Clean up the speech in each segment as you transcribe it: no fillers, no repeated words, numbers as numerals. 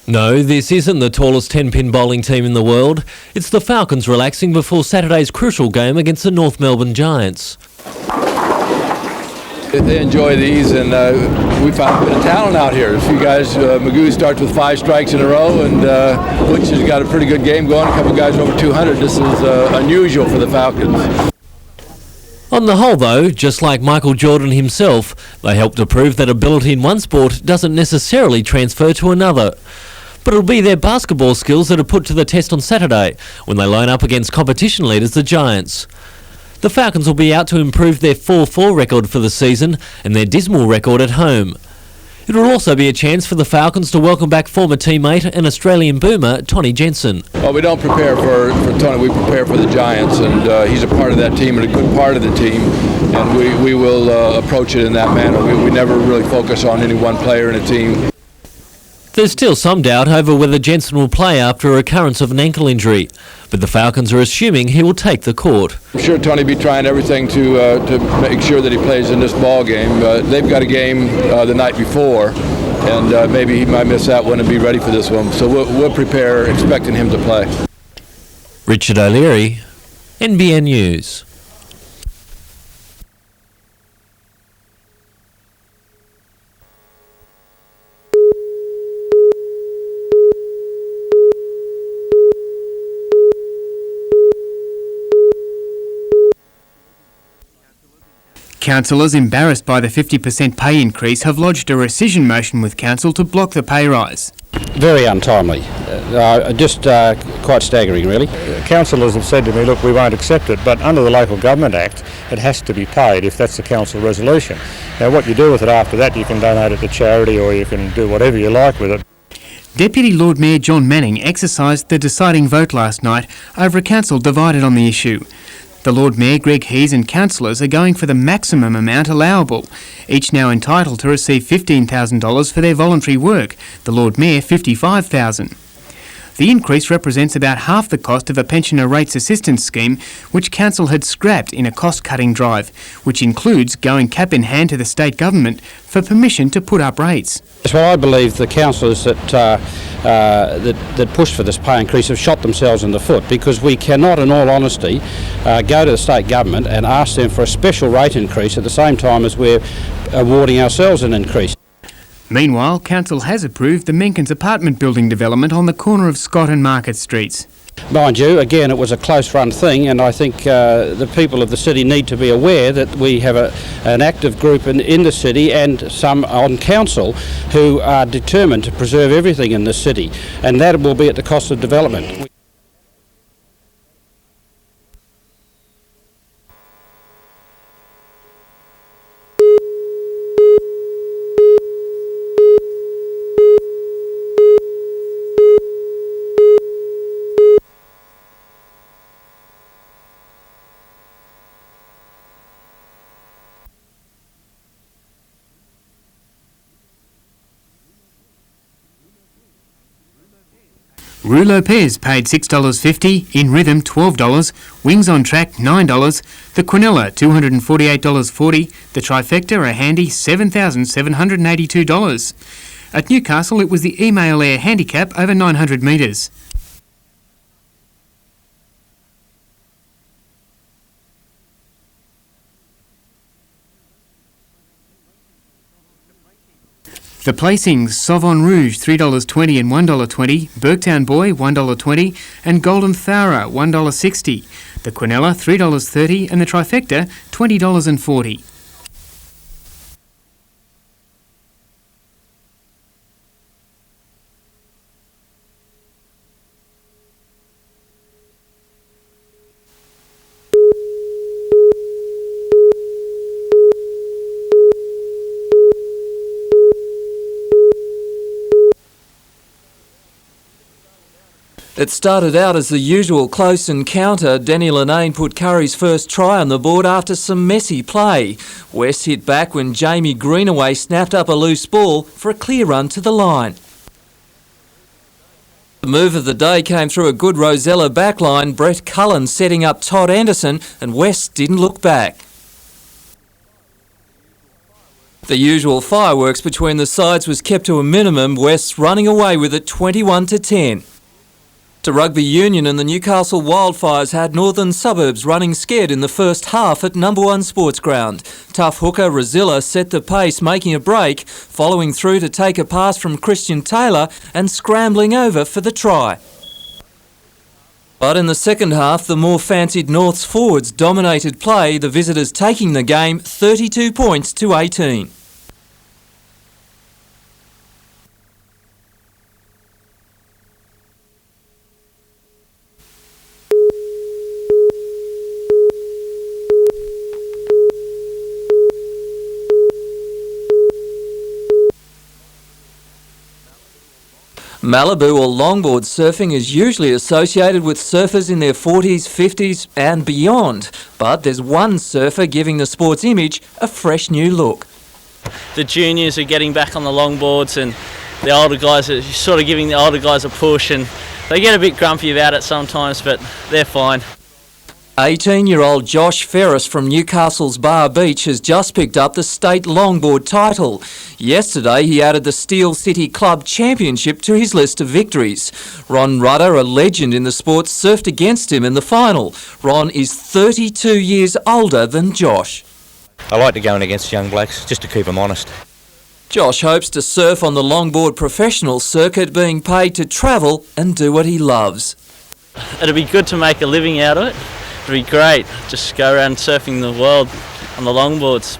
No, this isn't the tallest 10-pin bowling team in the world. It's the Falcons relaxing before Saturday's crucial game against the North Melbourne Giants. They enjoy these, and we found a bit of talent out here. A few guys, Magoo starts with 5 strikes in a row, and Butch has got a pretty good game going. A couple of guys over 200. This is unusual for the Falcons. On the whole, though, just like Michael Jordan himself, they help to prove that ability in one sport doesn't necessarily transfer to another. But it'll be their basketball skills that are put to the test on Saturday when they line up against competition leaders the Giants. The Falcons will be out to improve their 4-4 record for the season and their dismal record at home. It will also be a chance for the Falcons to welcome back former teammate and Australian boomer Tony Jensen. Well, we don't prepare for Tony, we prepare for the Giants, and he's a part of that team and a good part of the team, and we will approach it in that manner. We never really focus on any one player in a team. There's still some doubt over whether Jensen will play after a recurrence of an ankle injury, but the Falcons are assuming he will take the court. I'm sure Tony will be trying everything to make sure that he plays in this ball game. They've got a game the night before, and maybe he might miss that one and be ready for this one. So we'll prepare expecting him to play. Richard O'Leary, NBN News. Councillors embarrassed by the 50% pay increase have lodged a rescission motion with Council to block the pay rise. Very untimely, just quite staggering really. Councillors have said to me, look, we won't accept it, but under the Local Government Act it has to be paid if that's the council resolution. Now what you do with it after that, you can donate it to charity or you can do whatever you like with it. Deputy Lord Mayor John Manning exercised the deciding vote last night over a council divided on the issue. The Lord Mayor, Greg Hees, and councillors are going for the maximum amount allowable, each now entitled to receive $15,000 for their voluntary work, the Lord Mayor $55,000. The increase represents about half the cost of a pensioner rates assistance scheme, which Council had scrapped in a cost-cutting drive, which includes going cap in hand to the state government for permission to put up rates. Well, I believe the councillors that pushed for this pay increase have shot themselves in the foot, because we cannot, in all honesty, go to the state government and ask them for a special rate increase at the same time as we're awarding ourselves an increase. Meanwhile, Council has approved the Menkins apartment building development on the corner of Scott and Market Streets. Mind you, again, it was a close-run thing, and I think the people of the city need to be aware that we have an active group in the city and some on council who are determined to preserve everything in the city, and that will be at the cost of development. Rue Lopez paid $6.50, In Rhythm $12, Wings on Track $9, the Quinella $248.40, the Trifecta a handy $7,782. At Newcastle it was the Email Air Handicap over 900 metres. The placings, Sauvon Rouge $3.20 and $1.20, Burketown Boy $1.20 and Golden Thara $1.60, the Quinella $3.30 and the Trifecta $20.40. It started out as the usual close encounter. Denny Linane put Curry's first try on the board after some messy play. West hit back when Jamie Greenaway snapped up a loose ball for a clear run to the line. The move of the day came through a good Rosella backline, Brett Cullen setting up Todd Anderson, and West didn't look back. The usual fireworks between the sides was kept to a minimum, Wests running away with it 21-10. To rugby union, and the Newcastle Wildfires had northern suburbs running scared in the first half at number 1 sports ground. Tough hooker Razilla set the pace, making a break, following through to take a pass from Christian Taylor and scrambling over for the try. But in the second half, the more fancied North's forwards dominated play, the visitors taking the game 32 points to 18. Malibu or longboard surfing is usually associated with surfers in their 40s, 50s and beyond, but there's one surfer giving the sport's image a fresh new look. The juniors are getting back on the longboards and the older guys are sort of giving the older guys a push, and they get a bit grumpy about it sometimes, but they're fine. 18-year-old Josh Ferris from Newcastle's Bar Beach has just picked up the state longboard title. Yesterday he added the Steel City Club Championship to his list of victories. Ron Rudder, a legend in the sport, surfed against him in the final. Ron is 32 years older than Josh. I like to go in against young blokes just to keep them honest. Josh hopes to surf on the longboard professional circuit, being paid to travel and do what he loves. It'll be good to make a living out of it. It'd be great, just go around surfing the world on the longboards.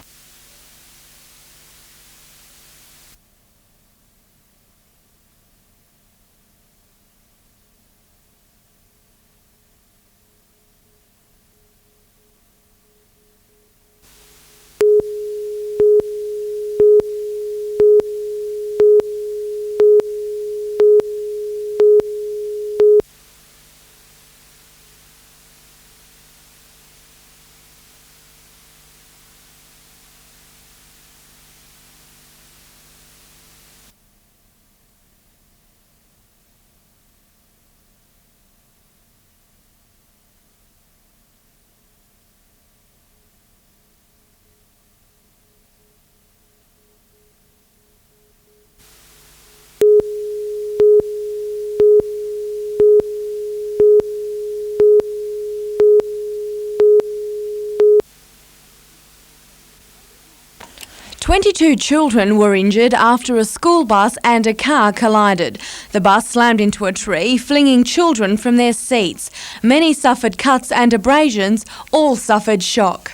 "22 children were injured after a school bus and a car collided. The bus slammed into a tree, flinging children from their seats. Many suffered cuts and abrasions, all suffered shock.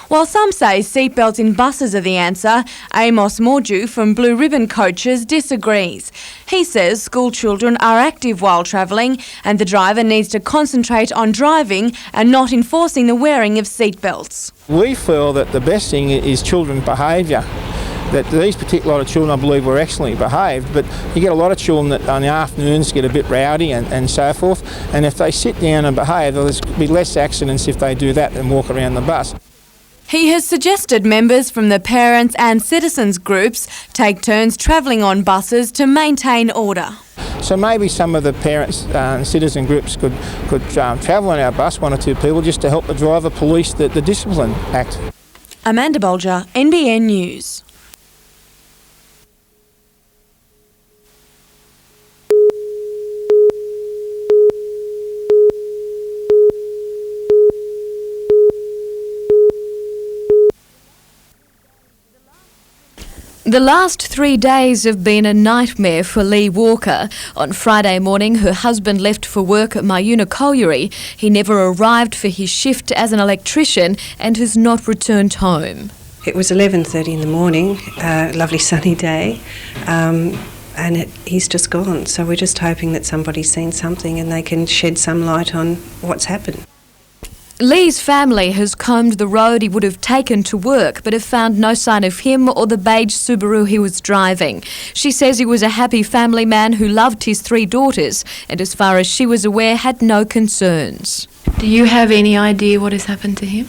While some say seatbelts in buses are the answer, Amos Mordew from Blue Ribbon Coaches disagrees. He says school children are active while travelling and the driver needs to concentrate on driving and not enforcing the wearing of seatbelts. We feel that the best thing is children's behaviour. That these particular lot of children, I believe, were excellently behaved, but you get a lot of children that on the afternoons get a bit rowdy and so forth, and if they sit down and behave, there's be less accidents if they do that than walk around the bus. He has suggested members from the parents and citizens groups take turns travelling on buses to maintain order. So maybe some of the parents and citizen groups could travel on our bus, 1 or 2 people, just to help the driver police the Discipline Act. Amanda Bolger, NBN News. The last 3 days have been a nightmare for Lee Walker. On Friday morning, her husband left for work at Mayuna Colliery. He never arrived for his shift as an electrician and has not returned home. It was 11:30 in the morning, lovely sunny day, and he's just gone. So we're just hoping that somebody's seen something and they can shed some light on what's happened. Lee's family has combed the road he would have taken to work but have found no sign of him or the beige Subaru he was driving. She says he was a happy family man who loved his 3 daughters and, as far as she was aware, had no concerns. Do you have any idea what has happened to him?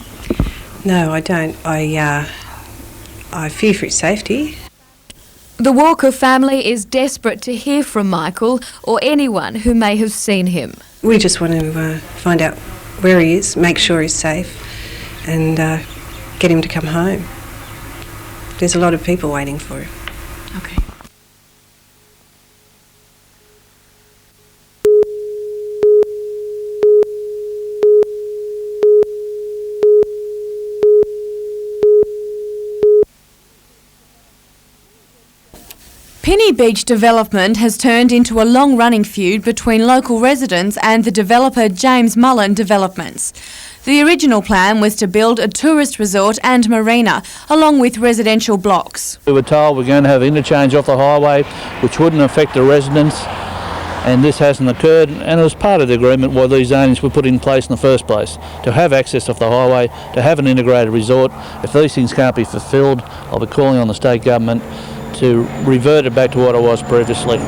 No, I don't. I fear for his safety. The Walker family is desperate to hear from Michael or anyone who may have seen him. We just want to find out where he is, make sure he's safe and get him to come home. there's a lot of people waiting for it. Okay. Penny Beach development has turned into a long-running feud between local residents and the developer James Mullen Developments. The original plan was to build a tourist resort and marina, along with residential blocks. We were told we're going to have interchange off the highway, which wouldn't affect the residents, and this hasn't occurred, and it was part of the agreement why these zonings were put in place in the first place, to have access off the highway, to have an integrated resort. If these things can't be fulfilled, I'll be calling on the state government to revert it back to what it was previously.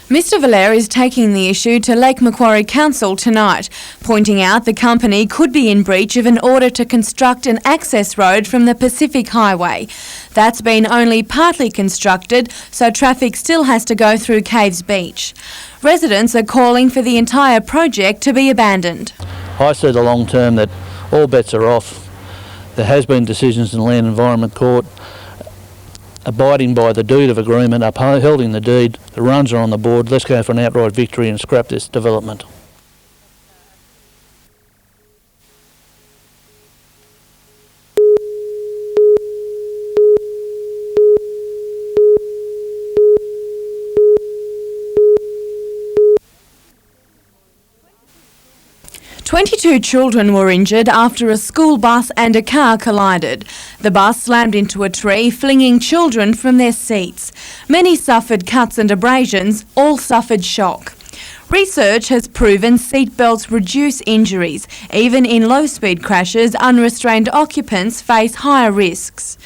Mr Valère is taking the issue to Lake Macquarie Council tonight, pointing out the company could be in breach of an order to construct an access road from the Pacific Highway. That's been only partly constructed, so traffic still has to go through Caves Beach. Residents are calling for the entire project to be abandoned. I see the long term that all bets are off. There has been decisions in the Land Environment Court abiding by the deed of agreement, upholding the deed. The runs are on the board. Let's go for an outright victory and scrap this development. "22 children were injured after a school bus and a car collided. The bus slammed into a tree, flinging children from their seats. Many suffered cuts and abrasions, all suffered shock. Research has proven seatbelts reduce injuries. Even in low-speed crashes, unrestrained occupants face higher risks.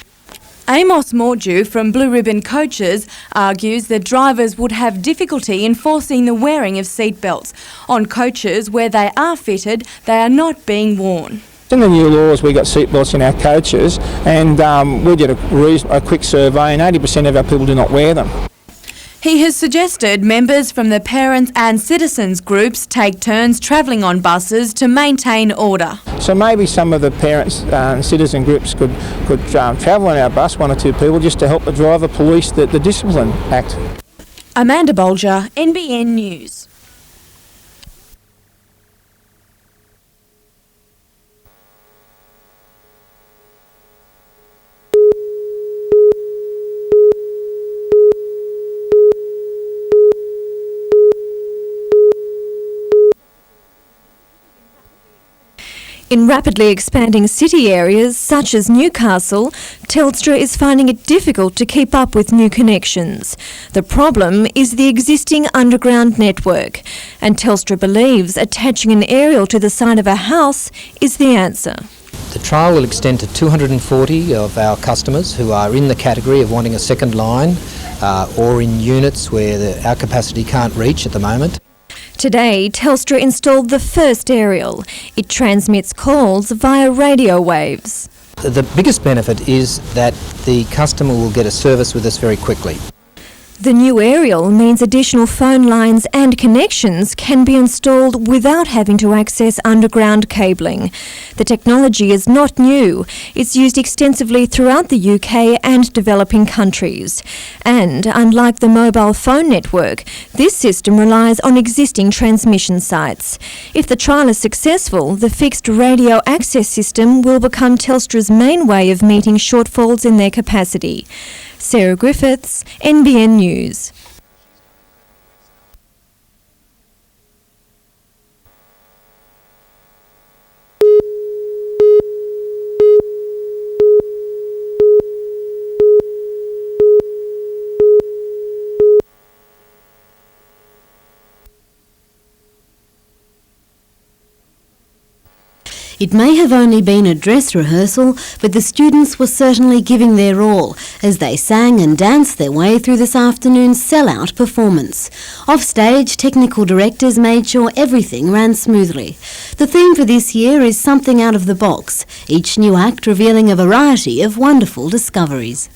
Amos Mordew from Blue Ribbon Coaches argues that drivers would have difficulty enforcing the wearing of seatbelts. On coaches where they are fitted, they are not being worn. In the new laws, we got seatbelts in our coaches, and we did a quick survey, and 80% of our people do not wear them. He has suggested members from the parents and citizens groups take turns travelling on buses to maintain order. So maybe some of the parents and citizen groups could travel on our bus, 1 or 2 people, just to help the driver police the Discipline Act. Amanda Bolger, NBN News. In rapidly expanding city areas such as Newcastle, Telstra is finding it difficult to keep up with new connections. The problem is the existing underground network, and Telstra believes attaching an aerial to the side of a house is the answer. The trial will extend to 240 of our customers who are in the category of wanting a second line or in units where our capacity can't reach at the moment. Today, Telstra installed the first aerial. It transmits calls via radio waves. The biggest benefit is that the customer will get a service with us very quickly. The new aerial means additional phone lines and connections can be installed without having to access underground cabling. The technology is not new. It's used extensively throughout the UK and developing countries. And unlike the mobile phone network, this system relies on existing transmission sites. If the trial is successful, the fixed radio access system will become Telstra's main way of meeting shortfalls in their capacity. Sarah Griffiths, NBN News. It may have only been a dress rehearsal, but the students were certainly giving their all as they sang and danced their way through this afternoon's sellout performance. Offstage, technical directors made sure everything ran smoothly. The theme for this year is something out of the box, each new act revealing a variety of wonderful discoveries.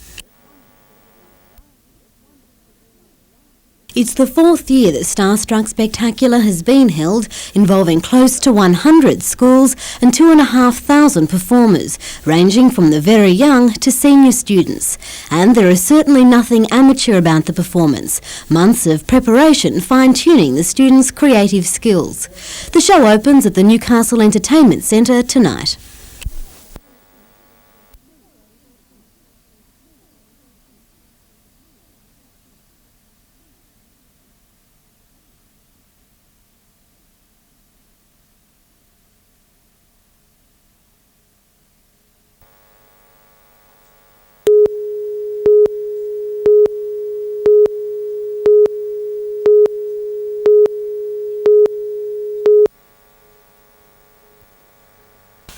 It's the fourth year that Starstruck Spectacular has been held, involving close to 100 schools and 2,500 performers, ranging from the very young to senior students. And there is certainly nothing amateur about the performance. Months of preparation fine-tuning the students' creative skills. The show opens at the Newcastle Entertainment Centre tonight.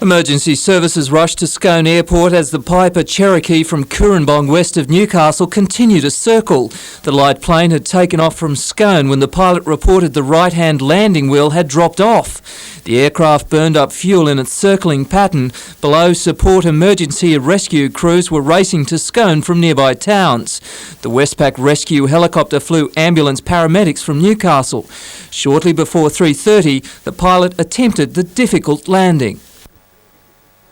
Emergency services rushed to Scone Airport as the Piper Cherokee from Coorambong west of Newcastle continued to circle. The light plane had taken off from Scone when the pilot reported the right-hand landing wheel had dropped off. The aircraft burned up fuel in its circling pattern. Below, support emergency rescue crews were racing to Scone from nearby towns. The Westpac rescue helicopter flew ambulance paramedics from Newcastle. Shortly before 3:30, the pilot attempted the difficult landing.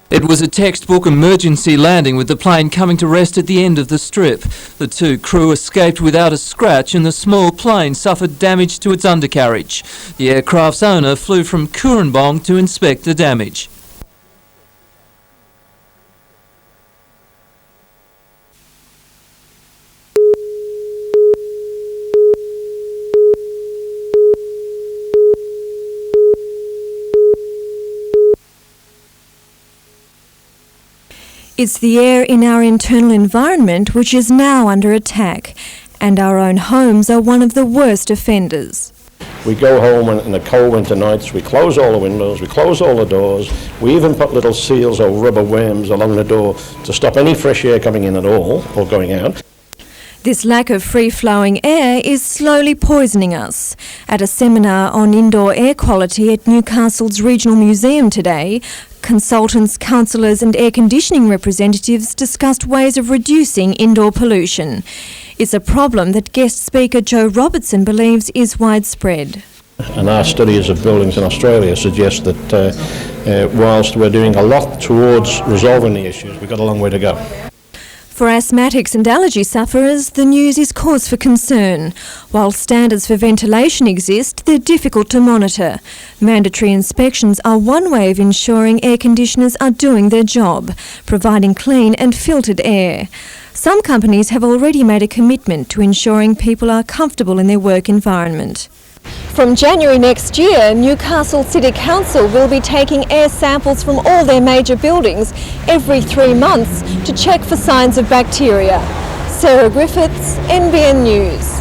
It was a textbook emergency landing with the plane coming to rest at the end of the strip. The two crew escaped without a scratch and the small plane suffered damage to its undercarriage. The aircraft's owner flew from Coorambong to inspect the damage. It's the air in our internal environment which is now under attack, and our own homes are one of the worst offenders. We go home in the cold winter nights, we close all the windows, we close all the doors, we even put little seals or rubber worms along the door to stop any fresh air coming in at all or going out. This lack of free-flowing air is slowly poisoning us. At a seminar on indoor air quality at Newcastle's Regional Museum today, consultants, councillors and air conditioning representatives discussed ways of reducing indoor pollution. It's a problem that guest speaker Joe Robertson believes is widespread. And our studies of buildings in Australia suggest that whilst we're doing a lot towards resolving the issues, we've got a long way to go. For asthmatics and allergy sufferers, the news is cause for concern. While standards for ventilation exist, they're difficult to monitor. Mandatory inspections are one way of ensuring air conditioners are doing their job, providing clean and filtered air. Some companies have already made a commitment to ensuring people are comfortable in their work environment. From January next year, Newcastle City Council will be taking air samples from all their major buildings every 3 months to check for signs of bacteria. Sarah Griffiths, NBN News.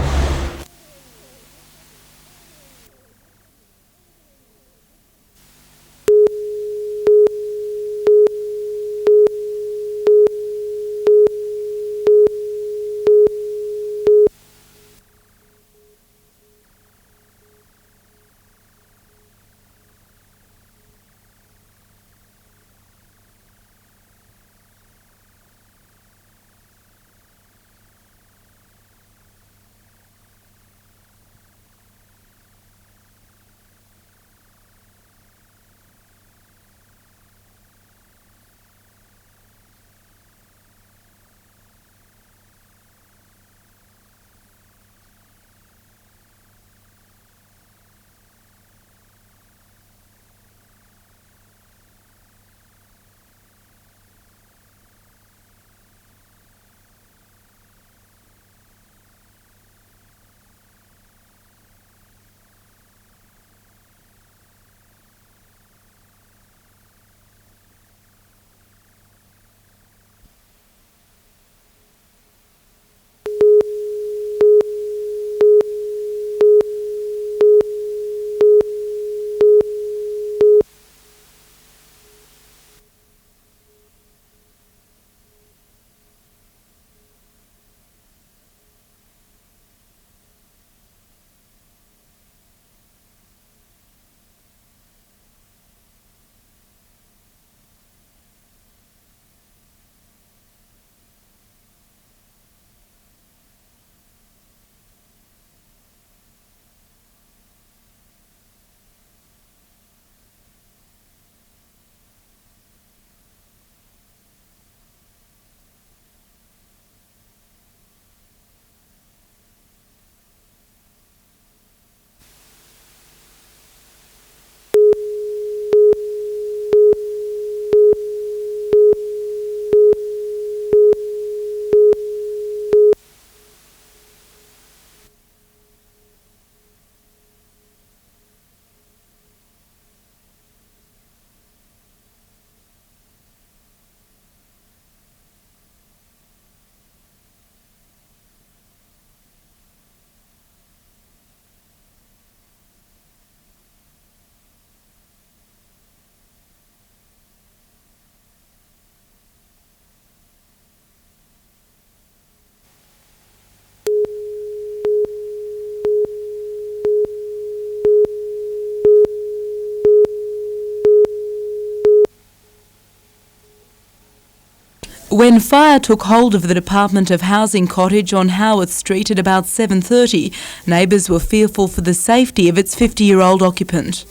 When fire took hold of the Department of Housing cottage on Howarth Street at about 7:30, neighbours were fearful for the safety of its 50-year-old occupant.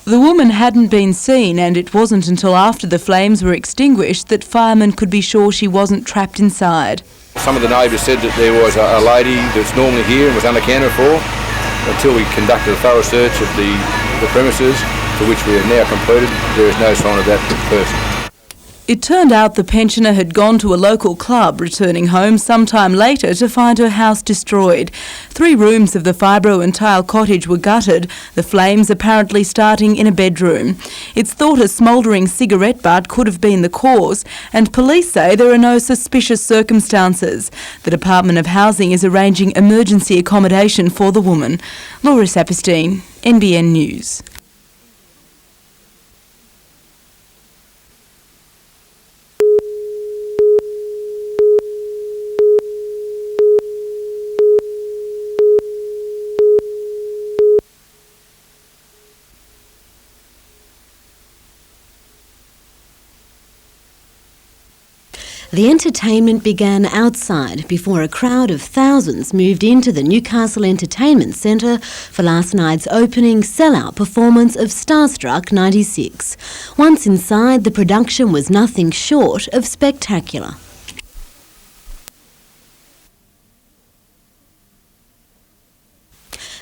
The woman hadn't been seen, and it wasn't until after the flames were extinguished that firemen could be sure she wasn't trapped inside. Some of the neighbours said that there was a lady that's normally here and was unaccounted for until we conducted a thorough search of the premises, for which we have now completed. There is no sign of that person. It turned out the pensioner had gone to a local club, returning home sometime later to find her house destroyed. 3 rooms of the fibro and tile cottage were gutted, the flames apparently starting in a bedroom. It's thought a smouldering cigarette butt could have been the cause, and police say there are no suspicious circumstances. The Department of Housing is arranging emergency accommodation for the woman. Laura Saperstein, NBN News. The entertainment began outside before a crowd of thousands moved into the Newcastle Entertainment Centre for last night's opening sellout performance of Starstruck 96. Once inside, the production was nothing short of spectacular.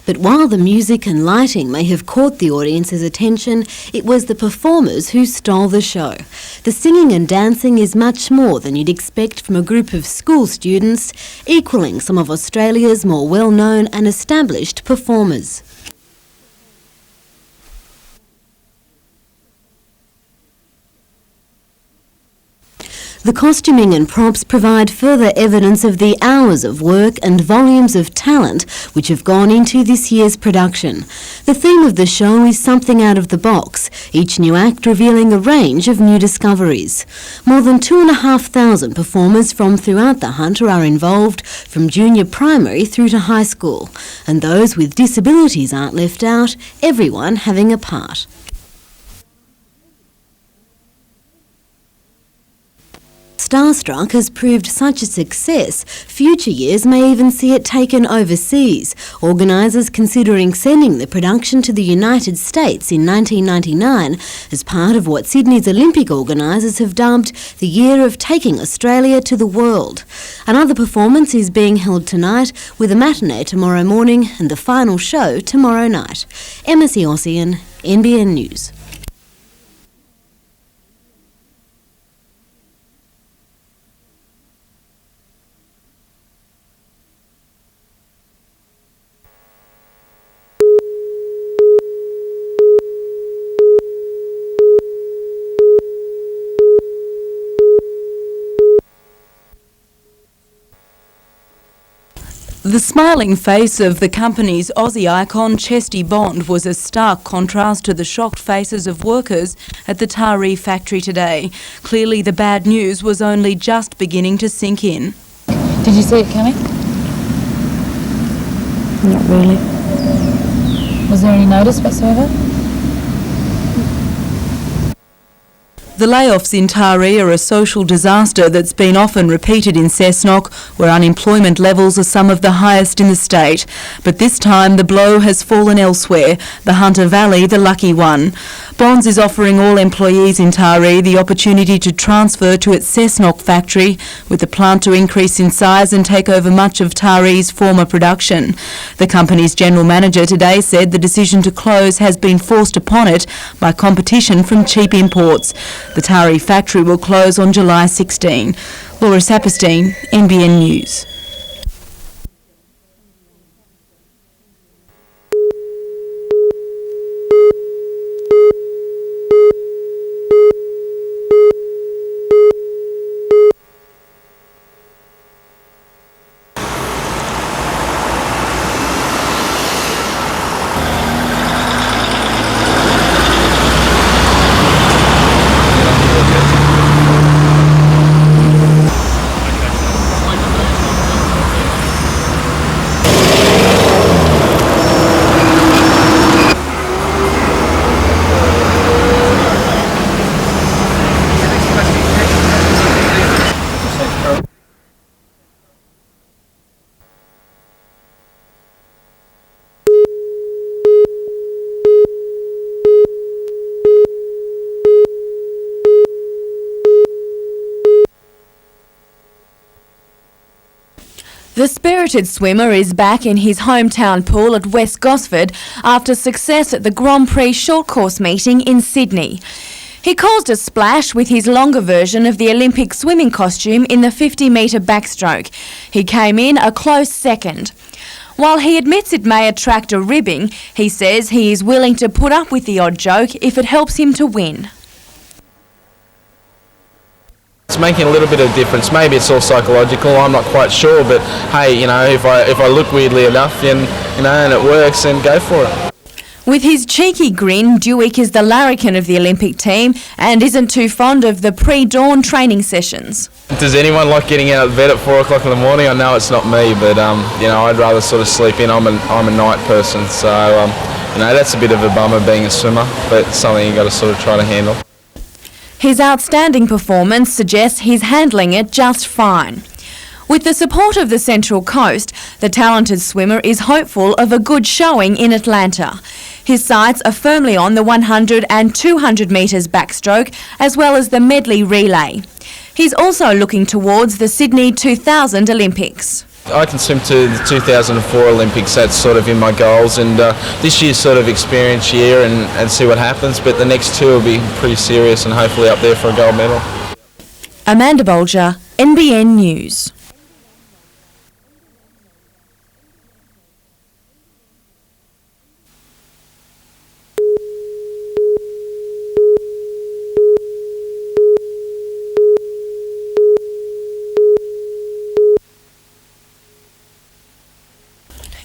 But while the music and lighting may have caught the audience's attention, it was the performers who stole the show. The singing and dancing is much more than you'd expect from a group of school students, equalling some of Australia's more well-known and established performers. The costuming and props provide further evidence of the hours of work and volumes of talent which have gone into this year's production. The theme of the show is something out of the box, each new act revealing a range of new discoveries. More than 2,500 performers from throughout the Hunter are involved, from junior primary through to high school, and those with disabilities aren't left out, everyone having a part. Starstruck has proved such a success, future years may even see it taken overseas, organisers considering sending the production to the United States in 1999 as part of what Sydney's Olympic organisers have dubbed the year of taking Australia to the world. Another performance is being held tonight, with a matinee tomorrow morning and the final show tomorrow night. Emma Ossian, NBN News. The smiling face of the company's Aussie icon Chesty Bond was a stark contrast to the shocked faces of workers at the Taree factory today. Clearly the bad news was only just beginning to sink in. Did you see it coming? Not really. Was there any notice whatsoever? The layoffs in Taree are a social disaster that's been often repeated in Cessnock, where unemployment levels are some of the highest in the state. But this time the blow has fallen elsewhere, the Hunter Valley the lucky one. Bonds is offering all employees in Taree the opportunity to transfer to its Cessnock factory, with the plant to increase in size and take over much of Taree's former production. The company's general manager today said the decision to close has been forced upon it by competition from cheap imports. The Taree factory will close on July 16. Laura Saperstein, NBN News. The spirited swimmer is back in his hometown pool at West Gosford after success at the Grand Prix short course meeting in Sydney. He caused a splash with his longer version of the Olympic swimming costume in the 50-metre backstroke. He came in a close second. While he admits it may attract a ribbing, he says he is willing to put up with the odd joke if it helps him to win. It's making a little bit of difference. Maybe it's all psychological, I'm not quite sure, but hey, you know, if I look weirdly enough and, you know, and it works, then go for it. With his cheeky grin, Dewick is the larrikin of the Olympic team and isn't too fond of the pre-dawn training sessions. Does anyone like getting out of bed at 4 o'clock in the morning? I know it's not me, but you know, I'd rather sort of sleep in. I'm a night person, so you know, that's a bit of a bummer being a swimmer, but it's something you've got to sort of try to handle. His outstanding performance suggests he's handling it just fine. With the support of the Central Coast, the talented swimmer is hopeful of a good showing in Atlanta. His sights are firmly on the 100 and 200 metres backstroke, as well as the medley relay. He's also looking towards the Sydney 2000 Olympics. I can swim to the 2004 Olympics, that's sort of in my goals, and this year's sort of experience year and see what happens, but the next two will be pretty serious and hopefully up there for a gold medal. Amanda Bolger, NBN News.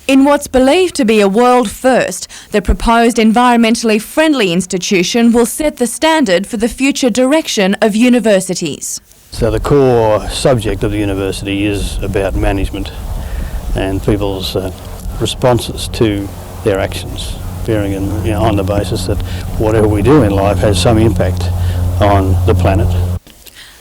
In what's believed to be a world first, the proposed environmentally friendly institution will set the standard for the future direction of universities. So the core subject of the university is about management and people's responses to their actions, bearing in, on the basis that whatever we do in life has some impact on the planet.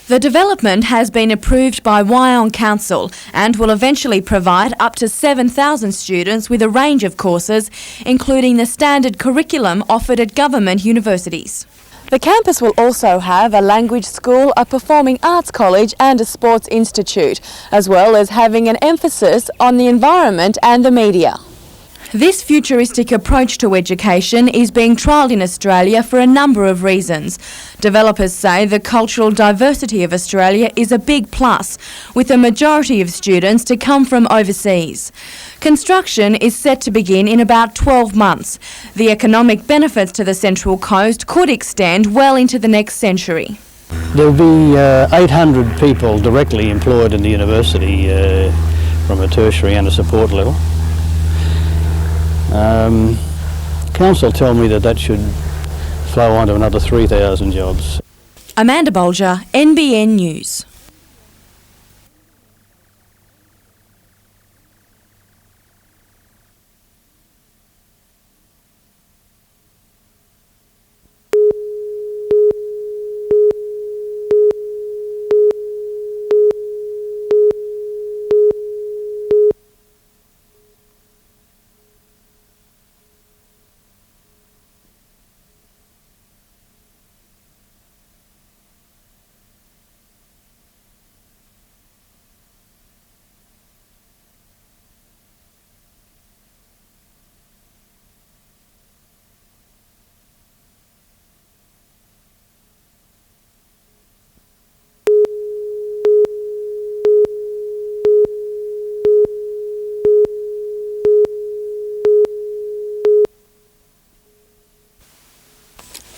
The development has been approved by Wyong Council and will eventually provide up to 7,000 students with a range of courses, including the standard curriculum offered at government universities. The campus will also have a language school, a performing arts college and a sports institute, as well as having an emphasis on the environment and the media. This futuristic approach to education is being trialled in Australia for a number of reasons. Developers say the cultural diversity of Australia is a big plus, with a majority of students to come from overseas. Construction is set to begin in about 12 months. The economic benefits to the Central Coast could extend well into the next century. There'll be 800 people directly employed in the university from a tertiary and a support level. Council tell me that should flow on to another 3,000 jobs. Amanda Bolger, NBN News.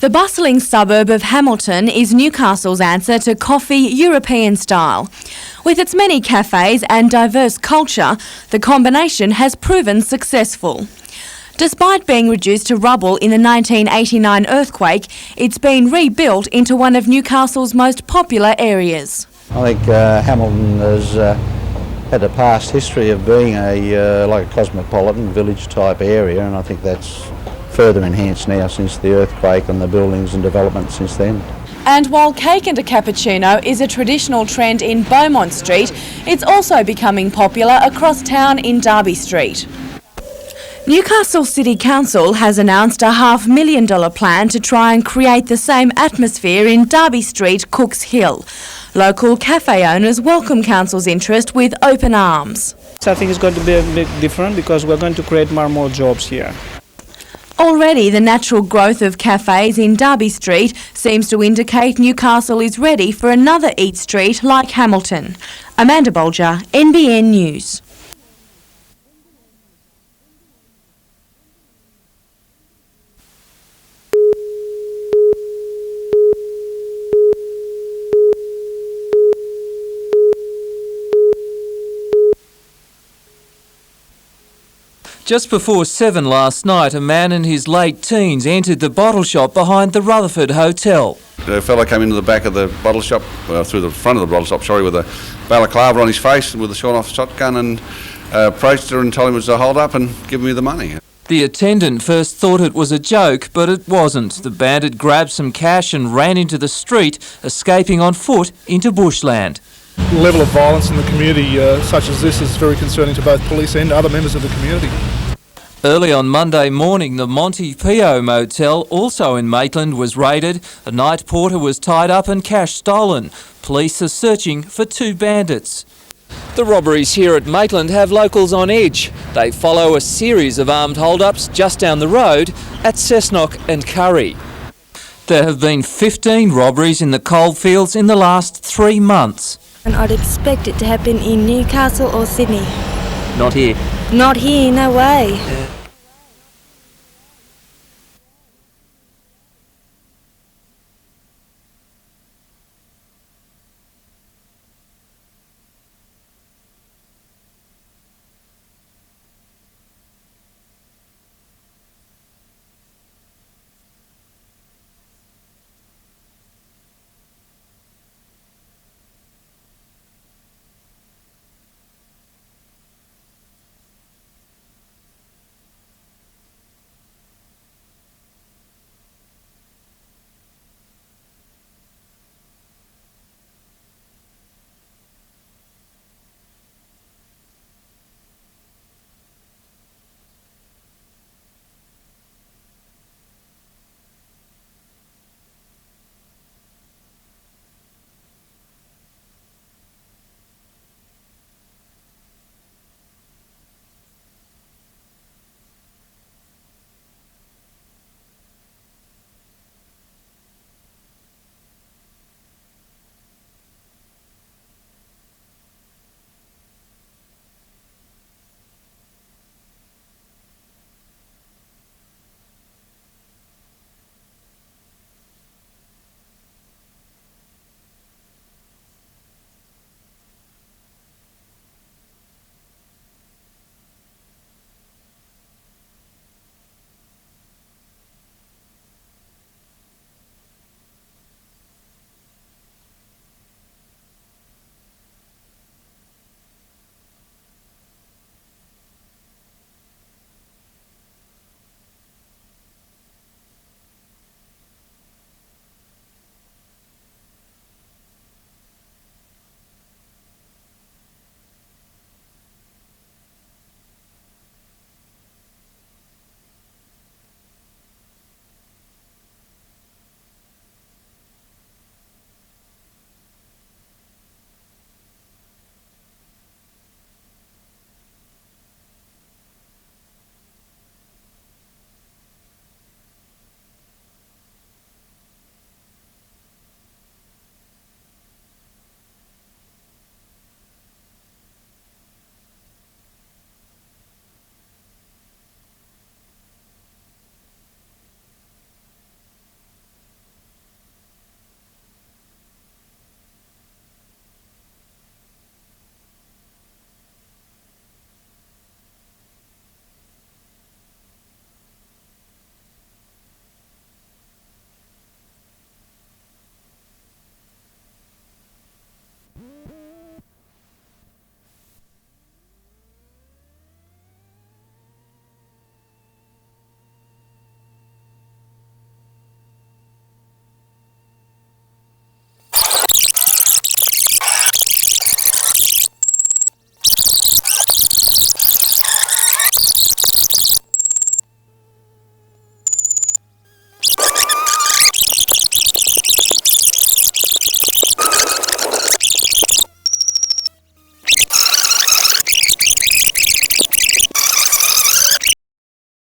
The bustling suburb of Hamilton is Newcastle's answer to coffee European style. With its many cafes and diverse culture, the combination has proven successful. Despite being reduced to rubble in the 1989 earthquake, it's been rebuilt into one of Newcastle's most popular areas. I think Hamilton has had a past history of being like a cosmopolitan village type area, and I think that's further enhanced now since the earthquake and the buildings and development since then. And while cake and a cappuccino is a traditional trend in Beaumont Street, it's also becoming popular across town in Derby Street. Newcastle City Council has announced a $500,000 plan to try and create the same atmosphere in Derby Street, Cooks Hill. Local cafe owners welcome council's interest with open arms. I think it's going to be a bit different because we're going to create more jobs here. Already, the natural growth of cafes in Derby Street seems to indicate Newcastle is ready for another Eat Street like Hamilton. Amanda Bolger, NBN News. Just before 7 last night, a man in his late teens entered the bottle shop behind the Rutherford Hotel. A fellow came into the back of the bottle shop, through the front of the bottle shop, sorry, with a balaclava on his face and with a shot-off shotgun, and approached her and told him it was a hold-up and give me the money. The attendant first thought it was a joke, but it wasn't. The bandit grabbed some cash and ran into the street, escaping on foot into bushland. The level of violence in the community such as this is very concerning to both police and other members of the community. Early on Monday morning, the Monte Pio Motel, also in Maitland, was raided. A night porter was tied up and cash stolen. Police are searching for 2 bandits. The robberies here at Maitland have locals on edge. They follow a series of armed hold-ups just down the road at Cessnock and Curry. There have been 15 robberies in the coalfields in the last 3 months. And I'd expect it to happen in Newcastle or Sydney. Not here. Not here, no way.